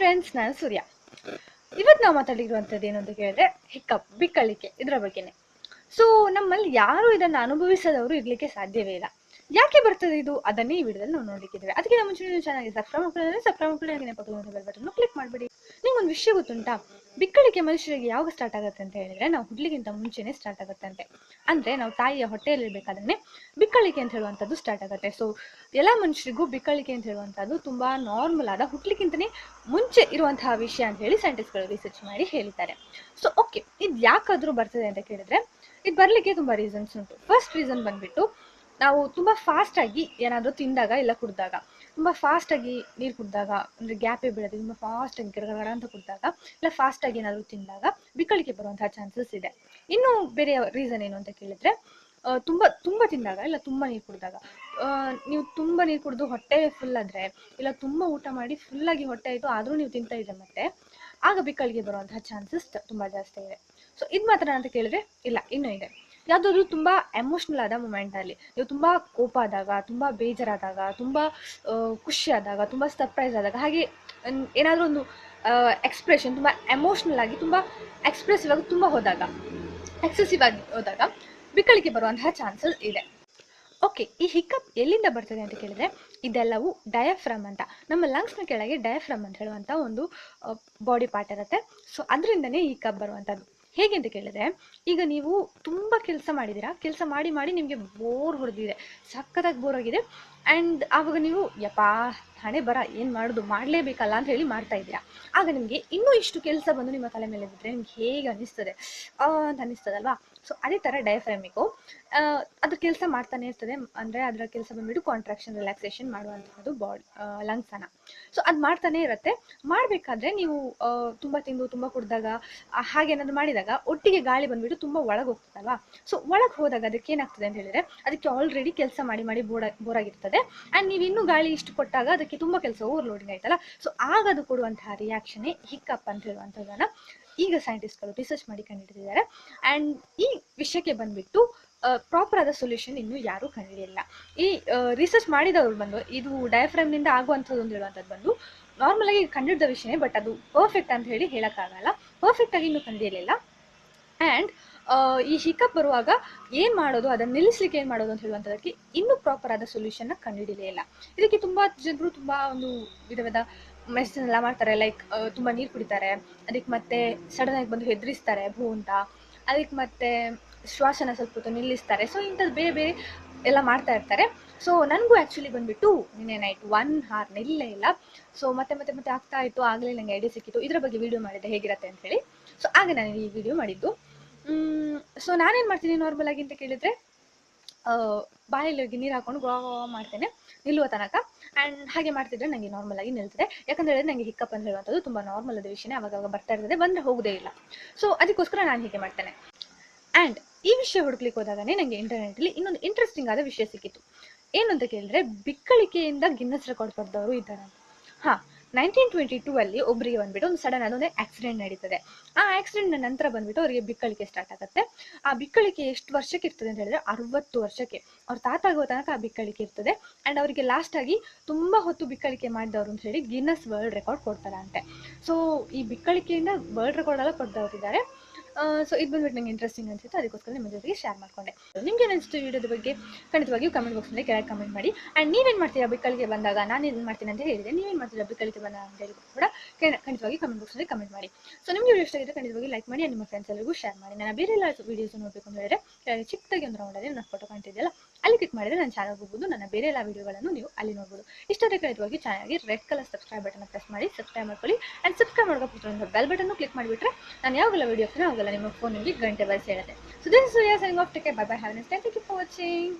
Friends, ನಾನು ಸೂರ್ಯ. ಇವತ್ತು ನಾವು ಮಾತಾಡಿರುವಂಥದ್ದು ಏನು ಅಂತ ಕೇಳಿದ್ರೆ ಹಿಕ್ಕಪ್, ಬಿಕ್ಕಳಿಕೆ, ಇದರ ಬಗ್ಗೆನೆ. ಸೊ ನಮ್ಮಲ್ಲಿ ಯಾರು ಇದನ್ನು ಅನುಭವಿಸದವರು ಇರ್ಲಿಕ್ಕೆ ಸಾಧ್ಯವೇ ಇಲ್ಲ. ಯಾಕೆ ಬರ್ತದೆ ಇದು, ಅದನ್ನೇ ಈ ವಿಡಿಯೋದಲ್ಲಿ ನಾವು ನೋಡ್ಲಿಕ್ಕಿದ್ದೇವೆ. ಅದಕ್ಕೆ ನಮ್ಮ ಮುಂಚೆ ನೀವು ಚೆನ್ನಾಗಿ ಸಬ್ಸ್ಕ್ರೈಬ್ ಮಾಡ್ಕೊಳ್ಳಿ, ಪಕ್ಕದ ಬೆಲ್ ಬಟನ್ ಕ್ಲಿಕ್ ಮಾಡಿಬಿಡಿ. ನಿಮ್ಗೊಂದು ವಿಷಯ ಗೊತ್ತುಂಟಾ, ಬಿಕ್ಕಳಿಕೆ ಮನುಷ್ಯರಿಗೆ ಯಾವಾಗ ಸ್ಟಾರ್ಟ್ ಆಗುತ್ತೆ ಅಂತ ಹೇಳಿದ್ರೆ ನಾವು ಹುಡ್ಲಿಗಿಂತ ಮುಂಚೆನೆ ಸ್ಟಾರ್ಟ್ ಆಗುತ್ತೆ ಅಂತೆ. ಅಂದ್ರೆ ನಾವು ತಾಯಿಯ ಹೊಟ್ಟೆಯಲ್ಲಿರ್ಬೇಕಾದ್ರೆ ಬಿಕ್ಕಳಿಕೆ ಅಂತ ಹೇಳುವಂಥದ್ದು ಸ್ಟಾರ್ಟ್ ಆಗುತ್ತೆ. ಸೊ ಎಲ್ಲ ಮನುಷ್ಯರಿಗೂ ಬಿಕ್ಕಳಿಕೆ ಅಂತ ಹೇಳುವಂಥದ್ದು ತುಂಬಾ ನಾರ್ಮಲ್ ಆದ, ಹುಟ್ಲಿಕ್ಕಿಂತನೇ ಮುಂಚೆ ಇರುವಂತಹ ವಿಷಯ ಅಂತ ಹೇಳಿ ಸೈಂಟಿಸ್ಟ್ಗಳು ರಿಸರ್ಚ್ ಮಾಡಿ ಹೇಳಿದ್ದಾರೆ. ಸೊ ಓಕೆ, ಇದು ಯಾಕಾದ್ರೂ ಬರ್ತದೆ ಅಂತ ಕೇಳಿದ್ರೆ ಇದು ಬರ್ಲಿಕ್ಕೆ ತುಂಬಾ ರೀಸನ್ಸ್ ಉಂಟು. ಫಸ್ಟ್ ರೀಸನ್ ಬಂದ್ಬಿಟ್ಟು, ನಾವು ತುಂಬಾ ಫಾಸ್ಟ್ ಆಗಿ ಏನಾದರೂ ತಿಂದಾಗ ಇಲ್ಲ ಕುಡಿದಾಗ, ತುಂಬಾ ಫಾಸ್ಟ್ ಆಗಿ ನೀರು ಕುಡಿದಾಗ, ಅಂದ್ರೆ ಗ್ಯಾಪೇ ಬೀಳದೆ ತುಂಬಾ ಫಾಸ್ಟ್ ಆಗಿ ಗಡಗಡ ಅಂತ ಕುಡಿದಾಗ, ಇಲ್ಲ ಫಾಸ್ಟ್ ಆಗಿ ಏನಾದರೂ ತಿಂದಾಗ ಬಿಕ್ಕಳಿಕೆ ಬರುವಂತಹ ಚಾನ್ಸಸ್ ಇದೆ. ಇನ್ನು ಬೇರೆ ರೀಸನ್ ಏನು ಅಂತ ಕೇಳಿದ್ರೆ, ತುಂಬಾ ತಿಂದಾಗ ಇಲ್ಲ ತುಂಬಾ ನೀರು ಕುಡಿದಾಗ. ನೀವು ತುಂಬಾ ನೀರು ಕುಡಿದು ಹೊಟ್ಟೆ ಫುಲ್ ಆದ್ರೆ, ಇಲ್ಲ ತುಂಬಾ ಊಟ ಮಾಡಿ ಫುಲ್ ಆಗಿ ಹೊಟ್ಟೆ ಆಯ್ತು ಆದ್ರೂ ನೀವು ತಿಂತಾ ಇದ್ರೆ ಮತ್ತೆ ಆಗ ಬಿಕ್ಕಳಿಗೆ ಬರುವಂತಹ ಚಾನ್ಸಸ್ ತುಂಬಾ ಜಾಸ್ತಿ ಇದೆ. ಸೊ ಇದು ಮಾತ್ರ ಅಂತ ಕೇಳಿದ್ರೆ ಇಲ್ಲ, ಇನ್ನೂ ಇದೆ. ಯಾವುದಾದ್ರು ತುಂಬಾ ಎಮೋಷ್ನಲ್ ಆದ ಮೂಮೆಂಟ್ ಅಲ್ಲಿ, ನೀವು ತುಂಬಾ ಕೋಪ ಆದಾಗ, ತುಂಬಾ ಬೇಜಾರಾದಾಗ, ತುಂಬಾ ಖುಷಿ ಆದಾಗ, ತುಂಬಾ ಸರ್ಪ್ರೈಸ್ ಆದಾಗ, ಹಾಗೆ ಏನಾದರೂ ಒಂದು ಎಕ್ಸ್ಪ್ರೆಷನ್ ತುಂಬಾ ಎಮೋಷ್ನಲ್ ಆಗಿ, ತುಂಬಾ ಎಕ್ಸ್ಪ್ರೆಸಿವ್ ಆಗಿ ತುಂಬಾ ಹೋದಾಗ, ಎಕ್ಸೆಸಿವ್ ಆಗಿ ಹೋದಾಗ ಬಿಕ್ಕಳಿಕೆ ಬರುವಂತಹ ಚಾನ್ಸಸ್ ಇದೆ. ಓಕೆ, ಈ ಹಿಕ್ಕಪ್ ಎಲ್ಲಿಂದ ಬರ್ತದೆ ಅಂತ ಕೇಳಿದ್ರೆ, ಇದೆಲ್ಲವೂ ಡಯಾಫ್ರಮ್ ಅಂತ, ನಮ್ಮ ಲಂಗ್ಸ್ನ ಕೆಳಗೆ ಡಯಾಫ್ರಮ್ ಅಂತ ಹೇಳುವಂಥ ಒಂದು ಬಾಡಿ ಪಾರ್ಟ್ ಇರುತ್ತೆ. ಸೊ ಅದರಿಂದನೇ ಈ ಹಿಕ್ಕಪ್ ಬರುವಂಥದ್ದು. ಹೇಗೆ ಅಂತ ಕೇಳಿದ್ರೆ, ಈಗ ನೀವು ತುಂಬ ಕೆಲಸ ಮಾಡಿದ್ದೀರಾ, ಕೆಲಸ ಮಾಡಿ ಮಾಡಿ ನಿಮಗೆ ಬೋರ್ ಹೊಡೆದಿದೆ, ಸಖತ್ತಾಗಿ ಬೋರ್ ಆಗಿದೆ. ಆ್ಯಂಡ್ ಆವಾಗ ನೀವು ಯಪ್ಪಾ ಹಣೆ ಬರ ಏನು ಮಾಡೋದು, ಮಾಡಲೇಬೇಕಲ್ಲ ಅಂತ ಹೇಳಿ ಮಾಡ್ತಾ ಇದ್ದೀರಾ. ಆಗ ನಿಮಗೆ ಇನ್ನೂ ಇಷ್ಟು ಕೆಲಸ ಬಂದು ನಿಮ್ಮ ತಲೆ ಮೇಲೆ ಬಿದ್ದರೆ ನಿಮ್ಗೆ ಹೇಗೆ ಅನ್ನಿಸ್ತದೆ ಅಂತ ಅನ್ನಿಸ್ತದಲ್ವಾ. ಸೊ ಅದೇ ಥರ ಡಯಾಫ್ರಾಮಿಗೂ ಅದ್ರ ಕೆಲಸ ಮಾಡ್ತಾನೆ ಇರ್ತದೆ. ಅಂದರೆ ಅದರ ಕೆಲಸ ಬಂದ್ಬಿಟ್ಟು ಕಾಂಟ್ರಾಕ್ಷನ್, ರಿಲ್ಯಾಕ್ಸೇಷನ್ ಮಾಡುವಂಥದ್ದು ಬಾಡಿ ಲಂಗ್ಸನ್ನು. ಸೊ ಅದು ಮಾಡ್ತಾನೆ ಇರುತ್ತೆ. ಮಾಡಬೇಕಾದ್ರೆ ನೀವು ತುಂಬ ತಿಂದು ತುಂಬ ಕುಡಿದಾಗ, ಹಾಗೇನಾದ್ರು ಮಾಡಿದಾಗ ಒಟ್ಟಿಗೆ ಗಾಳಿ ಬಂದ್ಬಿಟ್ಟು ತುಂಬ ಒಳಗೆ ಹೋಗ್ತದಲ್ವಾ. ಸೊ ಒಳಗೆ ಹೋದಾಗ ಅದಕ್ಕೆ ಏನಾಗ್ತದೆ ಅಂತ ಹೇಳಿದ್ರೆ, ಅದಕ್ಕೆ ಆಲ್ರೆಡಿ ಕೆಲಸ ಮಾಡಿ ಮಾಡಿ ಬೋರಾಗಿರ್ತದೆ. ಆ್ಯಂಡ್ ನೀವು ಇನ್ನೂ ಗಾಳಿ ಇಷ್ಟು ಕೊಟ್ಟಾಗ ಅದಕ್ಕೆ ತುಂಬ ಕೆಲಸ ಓವರ್ಲೋಡಿಂಗ್ ಆಯ್ತಲ್ಲ. ಸೊ ಆಗ ಅದು ಕೊಡುವಂತಹ ರಿಯಾಕ್ಷನ್ನೇ ಹಿಕ್ಕಪ್ ಅಂತ ಹೇಳುವಂಥದ್ದನ್ನು ಈಗ ಸೈಂಟಿಸ್ಟ್ಗಳು ರಿಸರ್ಚ್ ಮಾಡಿ ಕಂಡುಹಿಡಿದಿದ್ದಾರೆ. ಆ್ಯಂಡ್ ಈ ವಿಷಯಕ್ಕೆ ಬಂದ್ಬಿಟ್ಟು ಪ್ರಾಪರ್ ಆದ ಸೊಲ್ಯೂಷನ್ ಇನ್ನೂ ಯಾರೂ ಕಂಡುಹಿಡಿಯಲ್ಲ. ಈ ರಿಸರ್ಚ್ ಮಾಡಿದವರು ಬಂದು ಇದು ಡಯಾಫ್ರಾಮ್ನಿಂದ ಆಗುವಂಥದ್ದು ಅಂತ ಹೇಳುವಂಥದ್ದು ಬಂದು ನಾರ್ಮಲ್ ಆಗಿ ಕಂಡುಹಿಡಿದ ವಿಷಯನೇ, ಬಟ್ ಅದು ಪರ್ಫೆಕ್ಟ್ ಅಂತ ಹೇಳಿ ಹೇಳೋಕ್ಕಾಗಲ್ಲ. ಪರ್ಫೆಕ್ಟ್ ಆಗಿ ಇನ್ನೂ ಕಂಡುಹಿಡಿಯಲಿಲ್ಲ. ಆ್ಯಂಡ್ ಈ ಹಿಕ್ಕಪ್ ಬರುವಾಗ ಏನು ಮಾಡೋದು, ಅದನ್ನು ನಿಲ್ಲಿಸ್ಲಿಕ್ಕೆ ಏನು ಮಾಡೋದು ಅಂತ ಹೇಳುವಂಥದ್ದಕ್ಕೆ ಇನ್ನೂ ಪ್ರಾಪರ್ ಆದ ಸೊಲ್ಯೂಷನ್ನ ಕಂಡುಹಿಡಿಯಲೇ ಇಲ್ಲ. ಇದಕ್ಕೆ ತುಂಬ ಜನರು ತುಂಬ ಒಂದು ವಿಧವಾದ ಮೆಡಿಸಿನ್ ಎಲ್ಲ ಮಾಡ್ತಾರೆ. ಲೈಕ್ ತುಂಬ ನೀರು ಕುಡಿತಾರೆ, ಅದಕ್ಕೆ ಮತ್ತೆ ಸಡನ್ ಆಗಿ ಬಂದು ಹೆದರಿಸ್ತಾರೆ ಭೂ ಅಂತ, ಅದಕ್ಕೆ ಮತ್ತೆ ಶ್ವಾಸನ ಸ್ವಲ್ಪ ಹೊತ್ತು ನಿಲ್ಲಿಸ್ತಾರೆ. ಸೊ ಇಂಥದ್ದು ಬೇರೆ ಬೇರೆ ಎಲ್ಲ ಮಾಡ್ತಾ ಇರ್ತಾರೆ. ಸೊ ನನಗೂ ಆ್ಯಕ್ಚುಲಿ ಬಂದುಬಿಟ್ಟು ನಿನ್ನೆ ನೈಟ್ 1 hour ನಿಲ್ಲೇ ಇಲ್ಲ. ಸೊ ಮತ್ತೆ ಮತ್ತೆ ಮತ್ತೆ ಆಗ್ತಾ ಇತ್ತು. ಆಗಲೇ ನನಗೆ ಐಡಿಯಾ ಸಿಕ್ಕಿತ್ತು, ಇದರ ಬಗ್ಗೆ ವಿಡಿಯೋ ಮಾಡಿದ್ದೆ ಹೇಗಿರುತ್ತೆ ಅಂತ ಹೇಳಿ. ಸೊ ಆಗ ನಾನು ಈ ವಿಡಿಯೋ ಮಾಡಿದ್ದು. ಸೊ ನಾನೇನು ಮಾಡ್ತೀನಿ ನಾರ್ಮಲ್ ಆಗಿ ಅಂತ ಕೇಳಿದರೆ, ಬಾಯಲ್ಲಿ ಹೋಗಿ ನೀರು ಹಾಕೊಂಡು ಗೋವಾ ಮಾಡ್ತೇನೆ ನಿಲ್ಲುವ ತನಕ. ಆ್ಯಂಡ್ ಹಾಗೆ ಮಾಡ್ತಿದ್ರೆ ನನಗೆ ನಾರ್ಮಲ್ ಆಗಿ ನಿಲ್ತದೆ. ಯಾಕಂತ ಹೇಳಿದ್ರೆ ನನಗೆ ಹಿಕ್ಕಪ್ ಅಂತ ಹೇಳುವಂಥದ್ದು ತುಂಬ ನಾರ್ಮಲ್ ಆದ ವಿಷಯನೇ, ಅವಾಗ ಬರ್ತಾ ಇರ್ತದೆ, ಬಂದರೆ ಹೋಗೋದೇ ಇಲ್ಲ. ಸೊ ಅದಕ್ಕೋಸ್ಕರ ನಾನು ಹೀಗೆ ಮಾಡ್ತೇನೆ. ಆ್ಯಂಡ್ ಈ ವಿಷಯ ಹುಡುಕ್ಲಿಕ್ಕೆ ಹೋದಾಗನೇ ನನಗೆ ಇಂಟರ್ನೆಟಲ್ಲಿ ಇನ್ನೊಂದು ಇಂಟ್ರೆಸ್ಟಿಂಗ್ ಆದ ವಿಷಯ ಸಿಕ್ಕಿತ್ತು. ಏನು ಅಂತ ಕೇಳಿದ್ರೆ, ಬಿಕ್ಕಳಿಕೆಯಿಂದ ಗಿನ್ನಸ್ ರೆಕಾರ್ಡ್ ಪಡೆದವರು ಇದ್ದಾರೆ. ಹಾಂ, 1922 ಅಲ್ಲಿ ಒಬ್ಬರಿಗೆ ಬಂದ್ಬಿಟ್ಟು ಒಂದು ಸಡನ್ ಆದ ಒಂದು ಆಕ್ಸಿಡೆಂಟ್ ನಡೀತದೆ. ಆ ಆಕ್ಸಿಡೆಂಟ್ನ ನಂತರ ಬಂದ್ಬಿಟ್ಟು ಅವರಿಗೆ ಬಿಕ್ಕಳಿಕೆ ಸ್ಟಾರ್ಟ್ ಆಗುತ್ತೆ. ಆ ಬಿಕ್ಕಳಿಕೆ ಎಷ್ಟು ವರ್ಷಕ್ಕೆ ಇರ್ತದೆ ಅಂತ ಹೇಳಿದ್ರೆ 60 ವರ್ಷಕ್ಕೆ. ಅವ್ರ ತಾತ ಆಗೋ ತನಕ ಆ ಬಿಕ್ಕಳಿಕೆ ಇರ್ತದೆ. ಆ್ಯಂಡ್ ಅವರಿಗೆ ಲಾಸ್ಟ್ ಆಗಿ ತುಂಬ ಹೊತ್ತು ಬಿಕ್ಕಳಿಕೆ ಮಾಡಿದವರು ಅಂತ ಹೇಳಿ ಗಿನ್ನಸ್ ವರ್ಲ್ಡ್ ರೆಕಾರ್ಡ್ ಕೊಡ್ತಾರಂತೆ. ಸೊ ಈ ಬಿಕ್ಕಳಿಕೆಯಿಂದ ವರ್ಲ್ಡ್ ರೆಕಾರ್ಡ್ ಎಲ್ಲ ಪಡೆದವರಿದ್ದಾರೆ. ಸೊ ಇದು ಬಂದ್ಬಿಟ್ಟು ನಂಗೆ ಇಂಟ್ರೆಸ್ಟಿಂಗ್ ಅನಿಸುತ್ತೆ, ಅದಕ್ಕೋಸ್ಕರ ನಿಮ್ಮ ಜೊತೆಗೆ ಶೇರ್ ಮಾಡ್ಕೊಂಡೆ. ನಿಮ್ಗೆ ಏನಿಸ್ತು ಈ ವಿಡಿಯೋದ ಬಗ್ಗೆ ಖಂಡಿತವಾಗಿಯೂ ಕಮೆಂಟ್ ಬಾಕ್ಸ್ನಲ್ಲಿ ಕೆಳಗೆ ಕಮೆಂಟ್ ಮಾಡಿ. ಆ್ಯಂಡ್ ನೀವೇನು ಮಾಡ್ತೀರಾ ಬಿಕ್ಕಳಿಕೆ ಬಂದಾಗ, ನಾನೇನು ಮಾಡ್ತೀನಿ ಅಂತ ಹೇಳಿದೆ, ನೀವೇನು ಮಾಡ್ತೀರಾ ಬಿಕ್ಕಳಿಕೆ ಬಂದಾಗ ಅಂತ ಹೇಳಿ ಕೂಡ ಖಂಡಿತವಾಗಿ ಕಮೆಂಟ್ ಬಾಕ್ಸ್ನಲ್ಲಿ ಕಮೆಂಟ್ ಮಾಡಿ. ಸೊ ನಿಮಗೆ ವಿಡಿಯೋ ಇಷ್ಟ ಆಗಿದ್ರೆ ಖಂಡಿತವಾಗಿ ಲೈಕ್ ಮಾಡಿ, ನಿಮ್ಮ ಫ್ರೆಂಡ್ಸ್ ಎಲ್ಲರಿಗೂ ಶೇರ್ ಮಾಡಿ. ನಾನು ಬೇರೆ ಎಲ್ಲ ವೀಡಿಯೋಸ್ ನೋಡಬೇಕು ಅಂತ ಹೇಳಿದ್ರೆ ಚಿಕ್ಕದಾಗಿ ಒಂದು ರೌಂಡಲ್ಲಿ ನನ್ನ ಫೋಟೋ ಕಾಣ್ತಿದೆಯಲ್ಲ, ಅಲ್ಲಿ ಕ್ಲಿಕ್ ಮಾಡಿದರೆ ನನ್ನ ಚಾನಲ್ ಹೋಗ್ಬೋದು. ನನ್ನ ಬೇರೆ ಎಲ್ಲ ವೀಡಿಯೋಗಳನ್ನು ನೀವು ಅಲ್ಲಿ ನೋಡ್ಬೋದು. ಇಷ್ಟೊಂದು ಖಂಡಿತವಾಗಿ ಚಾನಲ್ಗೆ red colour subscribe button press ಮಾಡಿ ಸಬ್ಸ್ಕ್ರೈಬ್ ಮಾಡ್ಕೊಳ್ಳಿ. ಆ್ಯಂಡ್ ಸಬ್ಸ್ಕ್ರೈಬ್ ಮಾಡೋಕೆ ಬೆಲ್ ಬಟನ್ನು ಕ್ಲಿಕ್ ಮಾಡಿಬಿಟ್ರೆ ನಾನು ಯಾವಾಗೆಲ್ಲ ವೀಡಿಯೋ ಹಾಕ್ತೀನಿ ಅವಾಗೆಲ್ಲ ನಿಮ್ಮ ಫೋನಿಗೆ ಗಂಟೆ ಬಾರಿಸಿ ಹೇಳುತ್ತೆ. So this is Surya signing off. Take care, bye bye, have a nice day, thank you for watching.